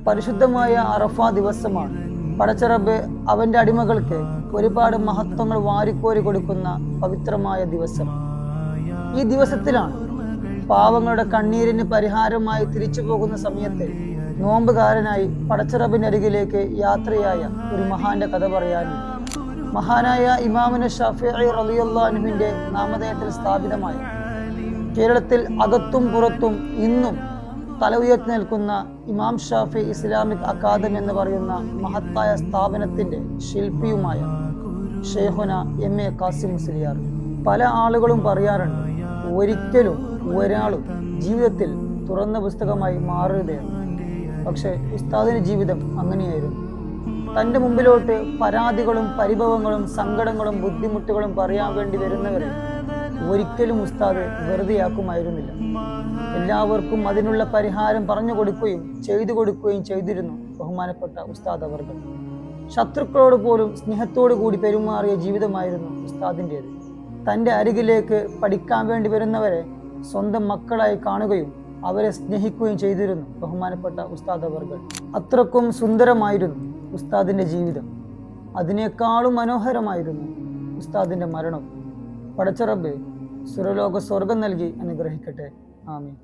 പരിശുദ്ധമായ അറഫ ദിവസമാണ്. പടച്ചറബ് അവൻ്റെ അടിമകൾക്ക് ഒരുപാട് മഹത്വങ്ങൾ വാരിക്കോരി കൊടുക്കുന്ന പവിത്രമായ ദിവസം. ഈ ദിവസത്തിലാണ് പാവങ്ങളുടെ കണ്ണീരിന് പരിഹാരമായി തിരിച്ചു പോകുന്ന സമയത്ത് നോമ്പുകാരനായി പടച്ചറബിൻ്റെ അരികിലേക്ക് യാത്രയായ ഒരു മഹാന്റെ കഥ പറയാനും മഹാനായ ഇമാമുന ഷാഫിഈ റളിയല്ലാഹു അൻഹുവിൻ്റെ നാമധേയത്തിൽ സ്ഥാപിതമായ കേരളത്തിൽ അകത്തും പുറത്തും ഇന്നും തല ഉയർത്തി നിൽക്കുന്ന ഇമാം ഷാഫി ഇസ്ലാമിക് അക്കാദമി എന്ന് പറയുന്ന മഹത്തായ സ്ഥാപനത്തിൻ്റെ ശില്പിയുമായ ഷെയ്ഖുന എം.എ. കാസിം മുസ്ലിയാർ. പല ആളുകളും പറയാറുണ്ട്, ഒരിക്കലും ഒരാളും ജീവിതത്തിൽ തുറന്ന പുസ്തകമായി മാറരുതെന്ന്. പക്ഷേ ഉസ്താദിൻ്റെ ജീവിതം അങ്ങനെയായിരുന്നു. തൻ്റെ മുമ്പിലോട്ട് പരാതികളും പരിഭവങ്ങളും സങ്കടങ്ങളും ബുദ്ധിമുട്ടുകളും പറയാൻ വേണ്ടി വരുന്നവരെ ഒരിക്കലും ഉസ്താദ് വെറുതെയാക്കുമായിരുന്നില്ല. എല്ലാവർക്കും അതിനുള്ള പരിഹാരം പറഞ്ഞു കൊടുക്കുകയും ചെയ്തിരുന്നു ബഹുമാനപ്പെട്ട ഉസ്താദ് അവർകൾ. ശത്രുക്കളോട് പോലും സ്നേഹത്തോടു കൂടി പെരുമാറിയ ജീവിതമായിരുന്നു ഉസ്താദിൻ്റേത്. തൻ്റെ അരികിലേക്ക് പഠിക്കാൻ വേണ്ടി വരുന്നവരെ സ്വന്തം മക്കളായി കാണുകയും അവരെ സ്നേഹിക്കുകയും ചെയ്തിരുന്നു ബഹുമാനപ്പെട്ട ഉസ്താദ് അവർകൾ. അത്രക്കും സുന്ദരമായിരുന്നു ഉസ്താദിൻ്റെ ജീവിതം. അതിനേക്കാളും മനോഹരമായിരുന്നു ഉസ്താദിൻ്റെ മരണം. പടച്ചറബ് സുരലോക സ്വർഗം നൽകി അനുഗ്രഹിക്കട്ടെ. ആമീൻ.